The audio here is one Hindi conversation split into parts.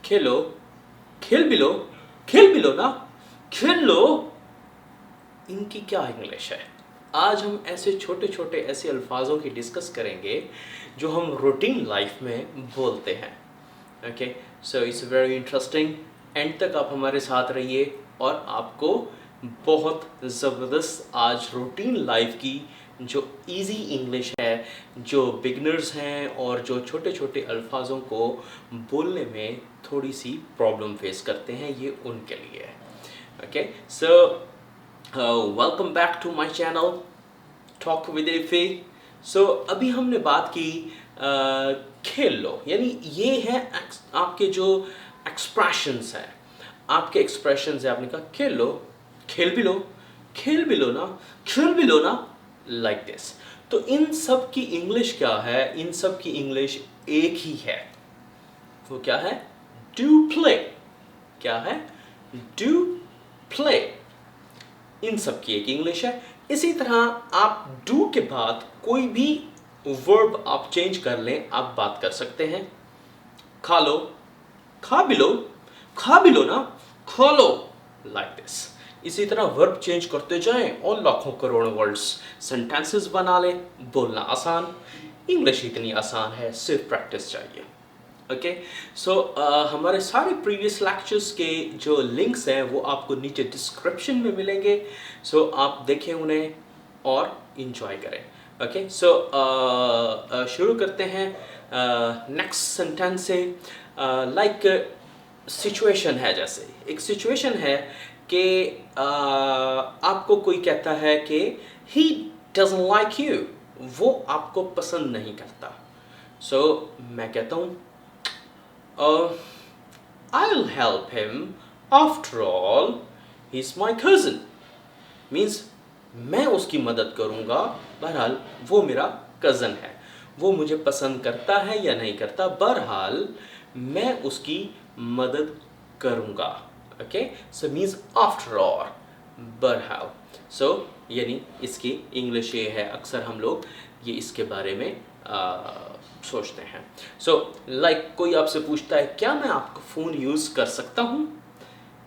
खेलो, खेल भी लो, खेल भी लो ना, खेल लो, इनकी क्या इंग्लिश है? आज हम ऐसे छोटे छोटे ऐसे अल्फाजों की डिस्कस करेंगे जो हम रूटीन लाइफ में बोलते हैं। Okay, so it's very interesting. And तक आप हमारे साथ रहिए और आपको बहुत ज़बरदस्त आज रूटीन लाइफ की जो इजी इंग्लिश है, जो बिगनर्स हैं और जो छोटे छोटे अल्फाजों को बोलने में थोड़ी सी प्रॉब्लम फेस करते हैं, ये उनके लिए है। Okay, so welcome back to my channel talk with Ife. So अभी हमने बात की खेल लो, यानी ये है आपके जो एक्सप्रेशंस हैं, आपके एक्सप्रेशंस है। आपने कहा खेल लो, खेल भी लो, खेल भी लो ना, खेल भी लो ना, लाइक दिस। तो इन सब की इंग्लिश क्या है? इन सब की इंग्लिश एक ही है। वो क्या है? Do play. क्या है? Do play. इन सब की एक इंग्लिश है। इसी तरह आप डू के बाद कोई भी वर्ब आप चेंज कर लें, आप बात कर सकते हैं। खा लो, खा भी लो, खा भी लो ना, खा लो, लाइक दिस। इसी तरह वर्ब चेंज करते जाएं और लाखों करोड़ों वर्ड्स सेंटेंसेस बना लें। बोलना आसान, इंग्लिश इतनी आसान है, सिर्फ प्रैक्टिस चाहिए। ओके, सो हमारे सारे प्रीवियस लेक्चर्स के जो लिंक्स हैं वो आपको नीचे डिस्क्रिप्शन में मिलेंगे। सो आप देखें उन्हें और इन्जॉय करें। ओके, सो शुरू करते हैं नेक्स्ट सेंटेंस से। लाइक सिचुएशन है, जैसे एक सिचुएशन है कि आपको कोई कहता है कि ही डजंट लाइक यू, वो आपको पसंद नहीं करता। सो मैं कहता हूँ I'll help him. After all, he's my cousin. Means मैं उसकी मदद करूँगा, बहरहाल वो मेरा कज़न है। वो मुझे पसंद करता है या नहीं करता, बहरहाल मैं उसकी मदद करूँगा। Okay, so means after all, बहरहाल। सो यानी इसकी इंग्लिश ये है, अक्सर हम लोग ये इसके बारे में सोचते हैं। सो लाइक कोई आपसे पूछता है क्या मैं आपका फ़ोन यूज़ कर सकता हूँ?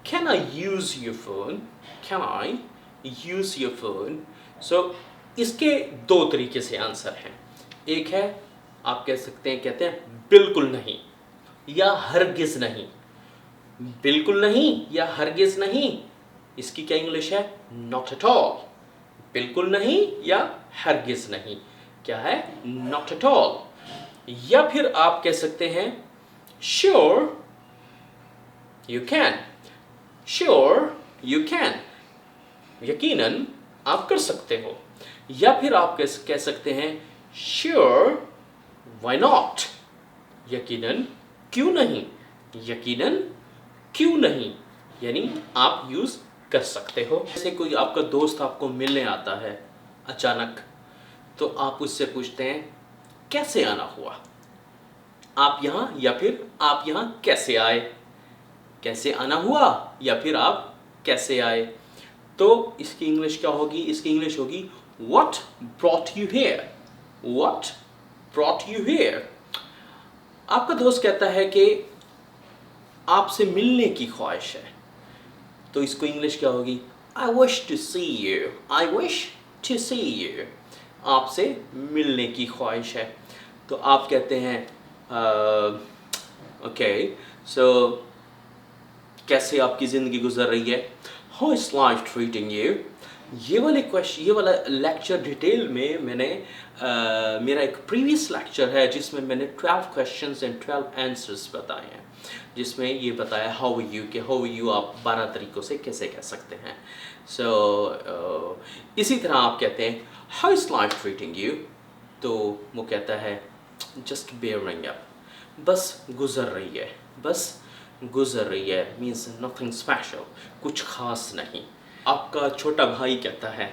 Can I use your phone? Can I use your phone? So इसके दो तरीके से आंसर हैं। एक है आप कह सकते हैं, कहते हैं बिल्कुल नहीं या हरगिज़ नहीं। बिल्कुल नहीं या हरगिज़ नहीं, इसकी क्या इंग्लिश है? Not at all. बिल्कुल नहीं या हरगिज़ नहीं, क्या है? Not at all. या फिर आप कह सकते हैं sure you can. Sure you can, यकीनन आप कर सकते हो। या फिर आप कह सकते हैं श्योर व्हाई नॉट, यकीनन क्यों नहीं, यकीनन क्यों नहीं, यानी आप यूज कर सकते हो। जैसे कोई आपका दोस्त आपको मिलने आता है अचानक, तो आप उससे पूछते हैं कैसे आना हुआ, आप यहाँ, या फिर आप यहाँ कैसे आए। कैसे आना हुआ या फिर आप कैसे आए। तो इसकी इंग्लिश क्या होगी? इसकी इंग्लिश होगी what brought you here. What brought you here. आपका दोस्त कहता है कि आपसे मिलने की ख्वाहिश है, तो इसको इंग्लिश क्या होगी? I wish to see you. I wish to see you, आपसे मिलने की ख्वाहिश है। तो आप कहते हैं ओके, सो कैसे आपकी ज़िंदगी गुजर रही है? How is life treating you. ये वाला लेक्चर डिटेल में मैंने मेरा एक प्रीवियस लेक्चर है जिसमें मैंने 12 क्वेश्चंस एंड 12 आंसर्स बताए हैं, जिसमें ये बताया हाउ यू के हाउ यू आप 12 तरीक़ों से कैसे कह सकते हैं। सो इसी तरह आप कहते हैं how is life treating you, तो वो कहता है जस्ट बेयरिंग अप, बस गुजर रही है, बस गुजर रही है, मीन्स नथिंग स्पेशल, कुछ खास नहीं। आपका छोटा भाई कहता है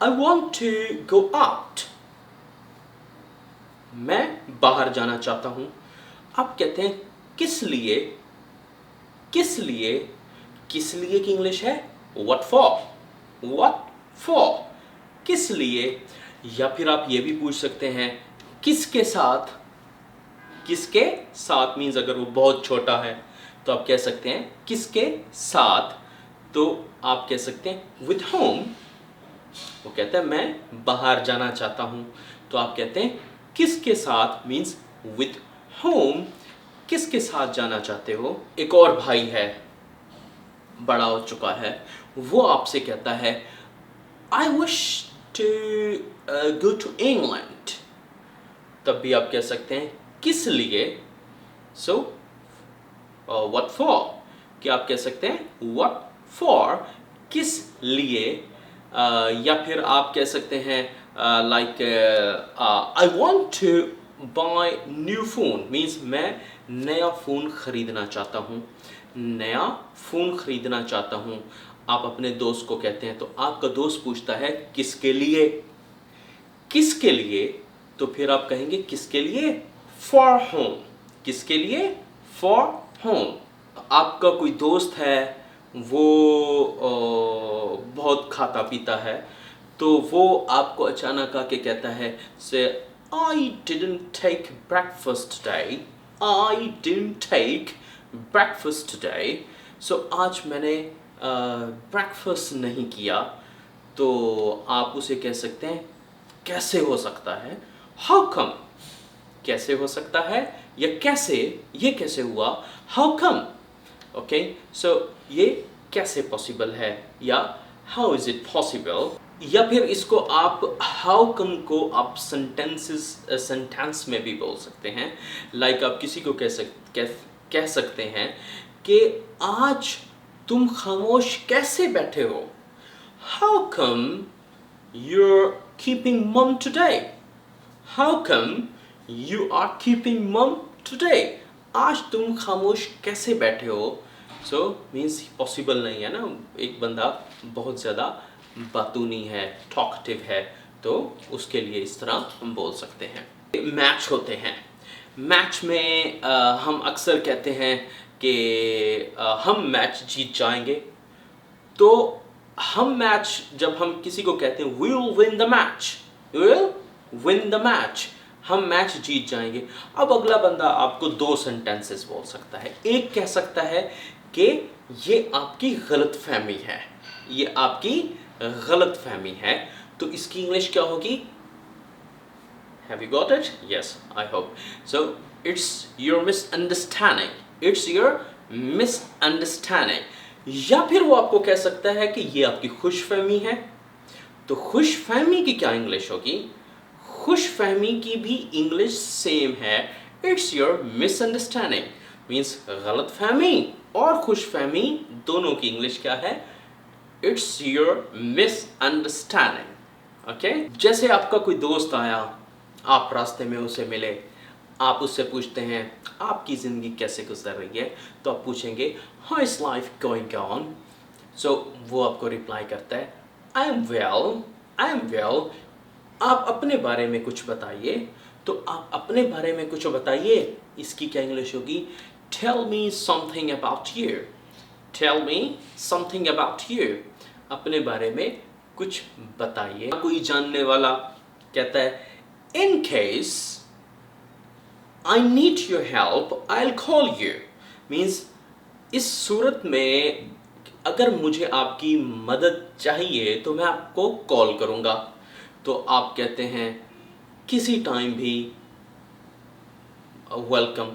I want to go out, मैं बाहर जाना चाहता हूँ। आप कहते हैं किस लिए? किस लिए, किस लिए की इंग्लिश है व्हाट फॉर। व्हाट फॉर, किस लिए। या फिर आप ये भी पूछ सकते हैं किसके साथ, किसके साथ मीन्स अगर वो बहुत छोटा है तो आप कह सकते हैं किसके साथ, तो आप कह सकते हैं with whom। वो कहता है मैं बाहर जाना चाहता हूँ, तो आप कहते हैं किसके साथ मीन्स with whom, किसके साथ जाना चाहते हो। एक और भाई है, बड़ा हो चुका है, वो आपसे कहता है I wish to go to England। तब भी आप कह सकते हैं किस लिए, so what for, कि आप कह सकते हैं what for, किस लिए, या फिर आप कह सकते हैं like I want to buy new phone means मैं नया फ़ोन ख़रीदना चाहता हूँ, नया फ़ोन ख़रीदना चाहता हूँ। आप अपने दोस्त को कहते हैं तो आपका दोस्त पूछता है किसके लिए, किसके लिए, तो फिर आप कहेंगे किसके लिए, फॉर होम, किसके लिए, फॉर होम। आपका कोई दोस्त है वो बहुत खाता पीता है, तो वो आपको अचानक आके कहता है से I didn't take breakfast today, I didn't take breakfast today, so आज मैंने ब्रेकफास्ट नहीं किया, तो आप उसे कह सकते हैं कैसे हो सकता है, हाउ कम, कैसे हो सकता है, या कैसे, ये कैसे हुआ, हाउ कम। ओके, सो ये कैसे पॉसिबल है, या हाउ इज़ इट पॉसिबल, या फिर इसको आप हाउ कम को आप सेंटेंस में भी बोल सकते हैं। लाइक आप किसी को कह सकते हैं कि आज तुम खामोश कैसे बैठे हो, how come you're keeping mum today, how come you are keeping mum today, आज तुम खामोश कैसे बैठे हो। so means possible नहीं है ना, एक बंदा बहुत ज़्यादा बातूनी है, टॉकटिव है, तो उसके लिए इस तरह हम बोल सकते हैं। मैच होते हैं, मैच में हम अक्सर कहते हैं कि हम मैच जीत जाएंगे, तो हम मैच जब हम किसी को कहते हैं we will win the match, we will win the match, हम मैच जीत जाएंगे। अब अगला बंदा आपको दो सेंटेंसेस बोल सकता है, एक कह सकता है कि ये आपकी गलतफहमी है, ये आपकी गलतफहमी है, तो इसकी इंग्लिश क्या होगी, have you got it? Yes, I hope so, it's your misunderstanding, it's your misunderstanding। या फिर वो आपको कह सकता है कि ये आपकी खुशफहमी है, तो खुशफहमी की क्या इंग्लिश होगी, खुशफहमी की भी इंग्लिश सेम है, इट्स योर मिसअंडरस्टैंडिंग, मीन्स गलतफहमी और खुशफहमी दोनों की इंग्लिश क्या है, इट्स योर मिसअंडरस्टैंडिंग। ओके, जैसे आपका कोई दोस्त आया, आप रास्ते में उसे मिले, आप उससे पूछते हैं आपकी ज़िंदगी कैसे गुजर रही है, तो आप पूछेंगे how is life going on, so वो आपको रिप्लाई करता है I am well, I am well. आप अपने बारे में कुछ बताइए, तो आप अपने बारे में कुछ बताइए, इसकी क्या इंग्लिश होगी, tell me something about you, tell me something about you, अपने बारे में कुछ बताइए। कोई जानने वाला कहता है in case I need your help, I'll call you, means इस सूरत में अगर मुझे आपकी मदद चाहिए तो मैं आपको कॉल करूँगा, तो आप कहते हैं किसी टाइम भी वेलकम,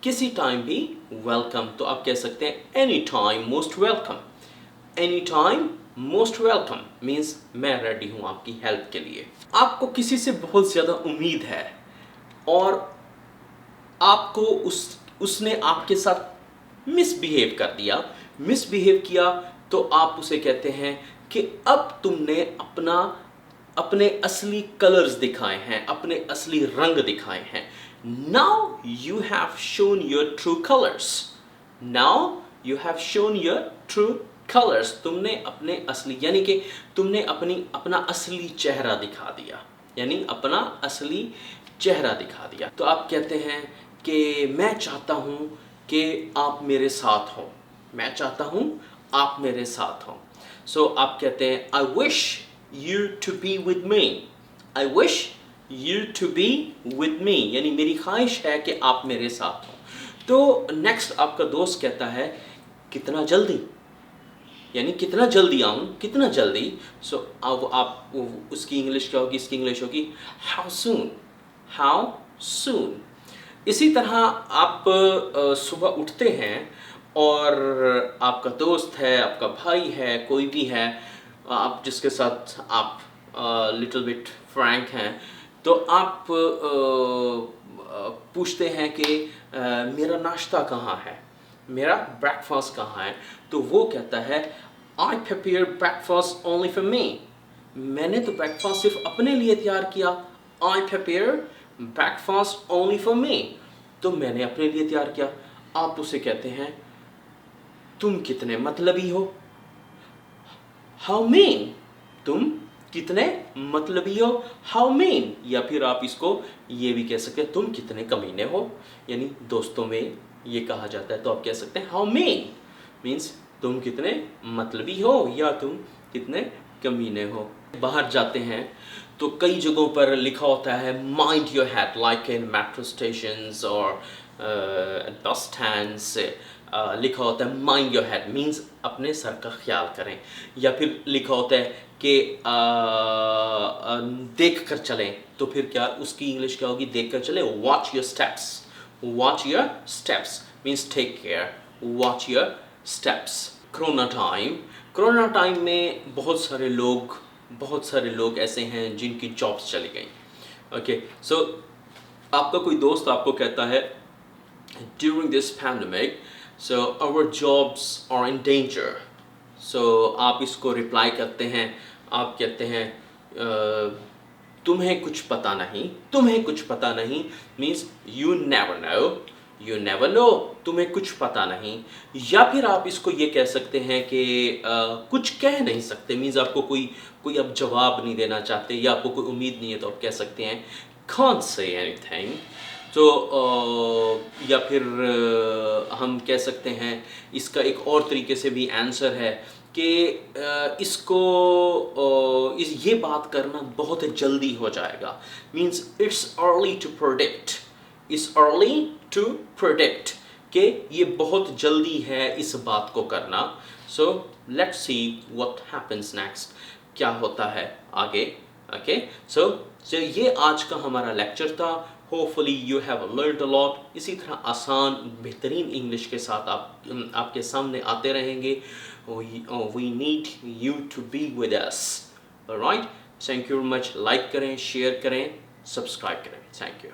किसी टाइम भी वेलकम, तो आप कह सकते हैं any time most welcome, any time most welcome means मैं रेडी हूँ आपकी हेल्प के लिए। आपको किसी से बहुत ज़्यादा उम्मीद है और आपको उसने आपके साथ मिसबिहेव कर दिया, मिसबिहेव किया, तो आप उसे कहते हैं कि अब तुमने अपने असली कलर्स दिखाए हैं, अपने असली रंग दिखाए हैं। Now you have shown your true colours, now you have shown your true colours, तुमने अपने असली यानी कि तुमने अपना असली चेहरा दिखा दिया, यानी अपना असली चेहरा दिखा दिया। तो आप कहते हैं कि मैं चाहता हूँ कि आप मेरे साथ हो, मैं चाहता हूँ आप मेरे साथ हो। सो आप कहते हैं I wish you to be with me, I wish you to be with me, यानी मेरी ख्वाहिश है कि आप मेरे साथ हो। तो नेक्स्ट आपका दोस्त कहता है कितना जल्दी, यानी कितना जल्दी आऊँ, कितना जल्दी। सो अब आप उसकी इंग्लिश क्या होगी, इसकी इंग्लिश होगी हाउ सून, हाउ सून। इसी तरह आप सुबह उठते हैं और आपका दोस्त है, आपका भाई है, कोई भी है आप जिसके साथ आप लिटिल बिट फ्रैंक हैं, तो आप पूछते हैं कि मेरा नाश्ता कहाँ है, मेरा ब्रेकफास्ट कहाँ है। तो वो कहता है I prepare breakfast only for me, मैंने तो ब्रेकफास्ट सिर्फ अपने लिए तैयार किया। I prepare breakfast only for me, तो मैंने अपने लिए तैयार किया। आप उसे कहते हैं तुम कितने मतलबी हो, हाउ मीन, तुम कितने मतलबी हो, हाउ मीन। या फिर आप इसको ये भी कह सकते हैं तुम कितने कमीने हो, यानी दोस्तों में ये कहा जाता है। तो आप कह सकते हैं हाउ मीन मीन्स तुम कितने मतलबी हो या तुम कितने कमीने हो। बाहर जाते हैं तो कई जगहों पर लिखा होता है mind your head, like in metro stations और बस स्टैंड्स लिखा होता है माइंड योर हेड मीन्स अपने सर का ख्याल करें। या फिर लिखा होता है कि देख कर चलें, तो फिर क्या उसकी इंग्लिश क्या होगी, देख कर चलें watch your steps, watch your steps means take care, watch your steps. Corona time में बहुत सारे लोग ऐसे हैं जिनकी जॉब्स चली गई। ओके, सो आपका कोई दोस्त आपको कहता है during this pandemic so our jobs are in danger. So आप इसको रिप्लाई करते हैं, आप कहते हैं तुम्हें कुछ पता नहीं, तुम्हें कुछ पता नहीं means you never know, you never know, तुम्हें कुछ पता नहीं। या फिर आप इसको ये कह सकते हैं कि कुछ कह नहीं सकते मीन्स आपको कोई आप जवाब नहीं देना चाहते या आपको कोई उम्मीद नहीं है, तो आप कह सकते हैं can't say anything। तो या फिर हम कह सकते हैं इसका एक और तरीके से भी आंसर है कि इसको ये बात करना बहुत जल्दी हो जाएगा means it's early to predict, it's early to predict कि ये बहुत जल्दी है इस बात को करना। So let's see what happens next, क्या होता है आगे। ओके, सो ये आज का हमारा लेक्चर था। Hopefully you have learned a lot. इसी तरह आसान बेहतरीन इंग्लिश के साथ आपके सामने आते रहेंगे। We need you to be with us, alright. Thank you very much. Like करें, शेयर करें, सब्सक्राइब करें। Thank you.